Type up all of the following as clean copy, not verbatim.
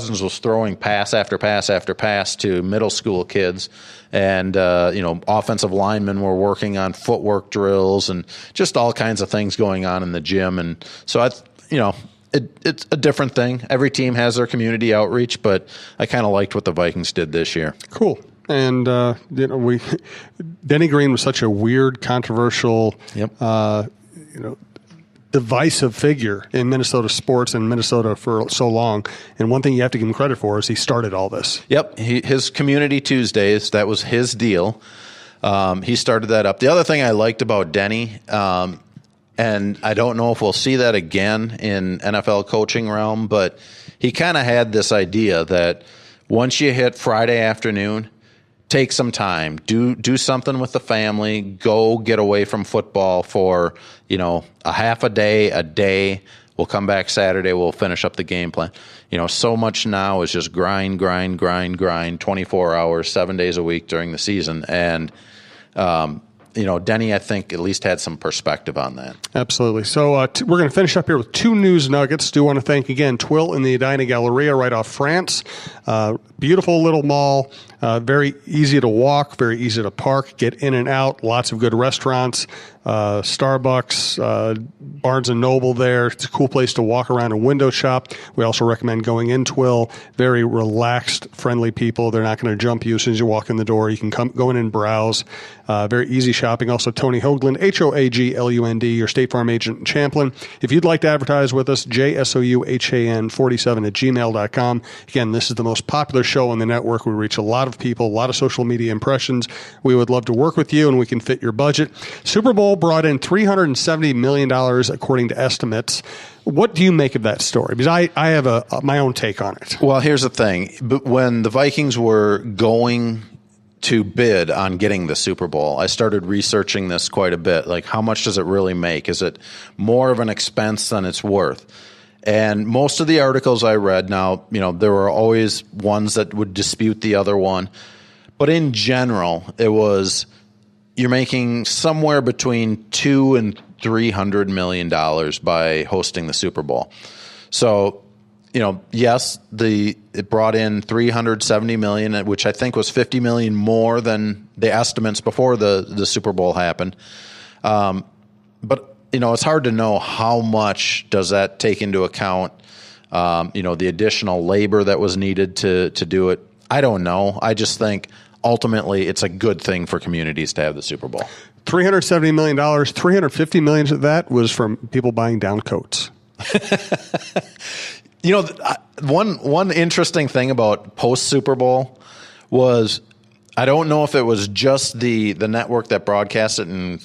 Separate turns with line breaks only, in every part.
Cousins was throwing pass after pass after pass to middle school kids. And, offensive linemen were working on footwork drills and just all kinds of things going on in the gym. And so, it's a different thing. Every team has their community outreach, but I kind of liked what the Vikings did this year.
Cool. And, Denny Green was such a weird, controversial, divisive figure in Minnesota sports and Minnesota for so long. And one thing you have to give him credit for is he started all this.
Yep. His Community Tuesdays, that was his deal. He started that up. The other thing I liked about Denny, and I don't know if we'll see that again in NFL coaching realm, but he kind of had this idea that once you hit Friday afternoon, take some time, do something with the family, go get away from football for, a half a day. We'll come back Saturday. We'll finish up the game plan. So much now is just grind, 24 hours, 7 days a week during the season. And, Denny, I think, at least had some perspective on that.
Absolutely. So we're going to finish up here with 2 news nuggets. Do want to thank again Twill in the Edina Galleria right off France. Beautiful little mall. Very easy to walk, very easy to park, get in and out. Lots of good restaurants, Starbucks, Barnes & Noble there. It's a cool place to walk around and window shop. We also recommend going in Twill. Very relaxed, friendly people. They're not going to jump you as soon as you walk in the door. You can go in and browse. Very easy shopping. Also, Tony Hoaglund, Hoaglund, your State Farm agent in Champlin. If you'd like to advertise with us, JSOUHAN47@gmail.com. Again, this is the most popular show on the network. We reach a lot of people, a lot of social media impressions. We would love to work with you, and we can fit your budget. Super Bowl brought in $370 million, according to estimates. What do you make of that story? Because I have my own take on it.
Well, here's the thing. When the Vikings were going to bid on getting the Super Bowl, I started researching this quite a bit. Like, how much does it really make? Is it more of an expense than it's worth? And most of the articles I read, now, there were always ones that would dispute the other one. But in general, it was, you're making somewhere between $200 and $300 million by hosting the Super Bowl. So, yes, it brought in $370 million, which I think was $50 million more than the estimates before the Super Bowl happened. But it's hard to know how much does that take into account, the additional labor that was needed to do it. I don't know. I just think ultimately it's a good thing for communities to have the Super Bowl.
$370 million, $350 million of that was from people buying down coats.
One interesting thing about post-Super Bowl was, I don't know if it was just the network that broadcast it, and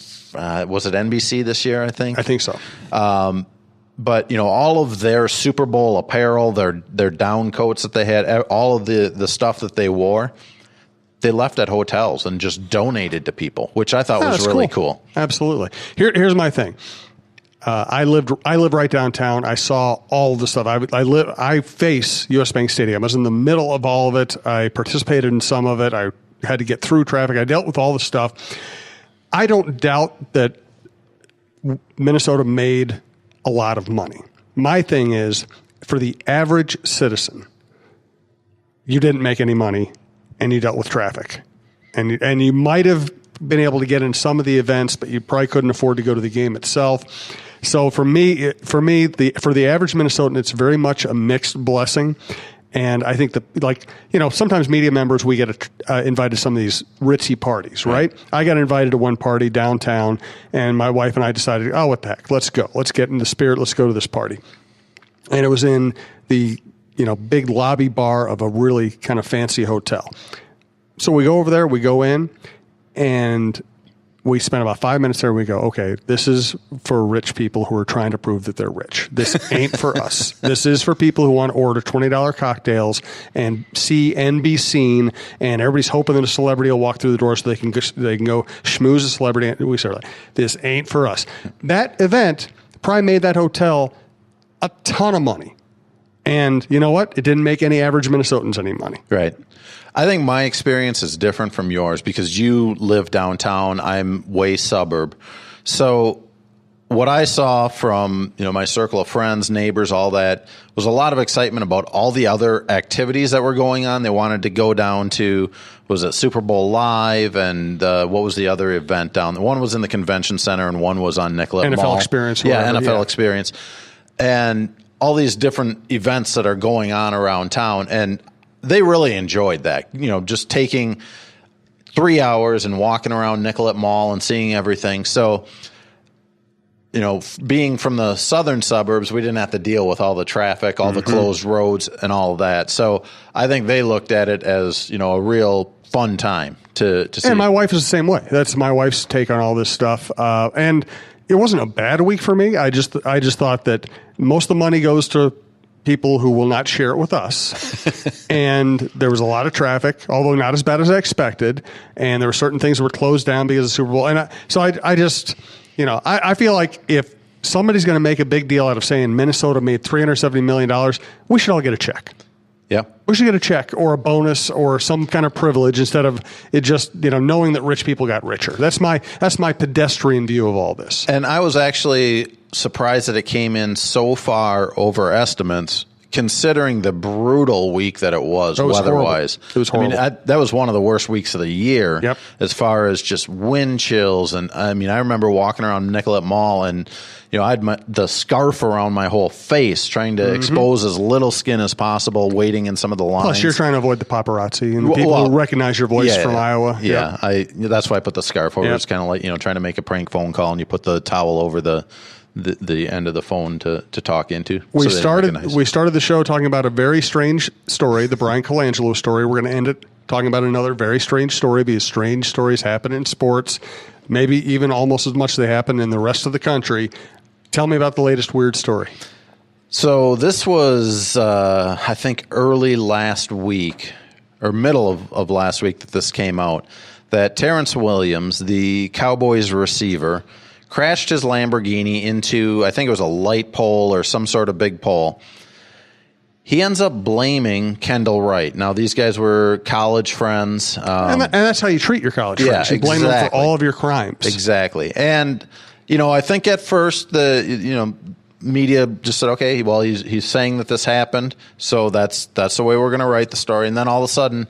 was it NBC this year, I think?
I think so.
But, all of their Super Bowl apparel, their down coats that they had, all of the stuff that they wore, they left at hotels and just donated to people, which I thought was really cool.
Absolutely. Here's my thing. I live right downtown. I saw all the stuff. I face US Bank Stadium. I was in the middle of all of it. I participated in some of it. I had to get through traffic. I dealt with all the stuff. I don't doubt that Minnesota made a lot of money. My thing is, for the average citizen, you didn't make any money and you dealt with traffic. And you might have been able to get in some of the events, but you probably couldn't afford to go to the game itself. So for the average Minnesotan, it's very much a mixed blessing. And I think sometimes media members, we get invited to some of these ritzy parties, right? I got invited to one party downtown, and my wife and I decided, oh, what the heck, let's go. Let's get in the spirit. Let's go to this party. And it was in the, big lobby bar of a really kind of fancy hotel. So we go over there, we go in, and we spent about 5 minutes there. We go, okay, this is for rich people who are trying to prove that they're rich. This ain't for us. This is for people who want to order $20 cocktails and see and be seen. And everybody's hoping that a celebrity will walk through the door so they can go schmooze a celebrity. And we start like, this ain't for us. That event probably made that hotel a ton of money. And you know what? It didn't make any average Minnesotans any money.
Right. I think my experience is different from yours because you live downtown. I'm way suburb. So what I saw from, my circle of friends, neighbors, all that, was a lot of excitement about all the other activities that were going on. They wanted to go down to, was it Super Bowl Live, and what was the other event down there? One was in the convention center and one was on Nicollet Mall.
NFL Experience.
Yeah, NFL Experience. And all these different events that are going on around town. And they really enjoyed that, just taking 3 hours and walking around Nicollet Mall and seeing everything. So, being from the southern suburbs, we didn't have to deal with all the traffic, all the closed roads, and all of that. So I think they looked at it as, a real fun time to see.
And my wife is the same way. That's my wife's take on all this stuff. And it wasn't a bad week for me. I just thought that most of the money goes to people who will not share it with us. And there was a lot of traffic, although not as bad as I expected. And there were certain things that were closed down because of the Super Bowl. And I just... I feel like if somebody's going to make a big deal out of saying Minnesota made $370 million, we should all get a check.
Yeah.
We should get a check or a bonus or some kind of privilege instead of it just, knowing that rich people got richer. That's my pedestrian view of all this.
And I was actually surprised that it came in so far over estimates, considering the brutal week that it was weather-wise.
It was horrible.
That was one of the worst weeks of the year as far as just wind chills. And I remember walking around Nicollet Mall and, I had the scarf around my whole face trying to expose as little skin as possible, waiting in some of the lines.
Plus, you're trying to avoid the paparazzi and the people who recognize your voice from Iowa.
Yeah, that's why I put the scarf over. It's kind of like, trying to make a prank phone call and you put the towel over the end of the phone to talk into.
We started the show talking about a very strange story, the Brian Colangelo story. We're going to end it talking about another very strange story, because strange stories happen in sports, maybe even almost as much as they happen in the rest of the country. Tell me about the latest weird story.
So this was, I think, early last week, or middle of last week that this came out, that Terrence Williams, the Cowboys receiver, crashed his Lamborghini into, I think it was a light pole or some sort of big pole. He ends up blaming Kendall Wright. Now, these guys were college friends.
And that's how you treat your college friends. You blame them for all of your crimes.
Exactly. And, I think at first the, media just said, okay, well, he's saying that this happened, so that's the way we're going to write the story. And then all of a sudden,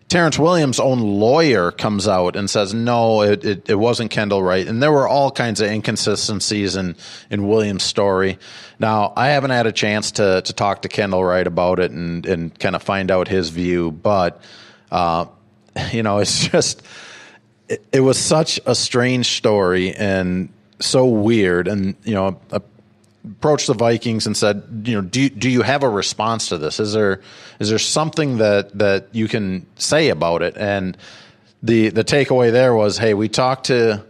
Terrence Williams' own lawyer comes out and says, no, it wasn't Kendall Wright. And there were all kinds of inconsistencies in Williams' story. Now, I haven't had a chance to talk to Kendall Wright about it and kind of find out his view. But, it's just, it was such a strange story and so weird. And, approached the Vikings and said, do you have a response to this? Is there something that you can say about it? And the takeaway there was, hey, we talked to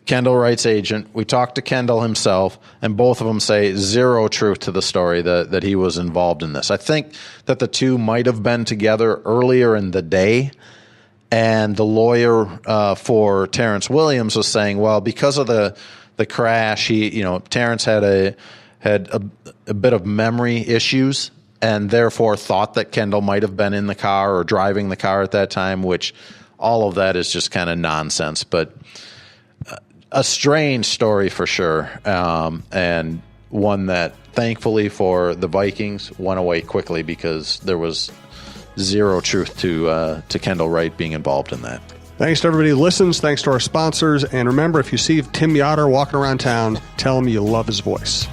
Kendall Wright's agent, we talked to Kendall himself, and both of them say zero truth to the story that he was involved in this. I think that the two might have been together earlier in the day, and the lawyer for Terrence Williams was saying, well, because of the crash, Terrence had a bit of memory issues and therefore thought that Kendall might have been in the car or driving the car at that time, which all of that is just kind of nonsense. But a strange story for sure, and one that thankfully for the Vikings went away quickly because there was zero truth to Kendall Wright being involved in that.
Thanks to everybody who listens. Thanks to our sponsors. And remember, if you see Tim Yotter walking around town, tell him you love his voice.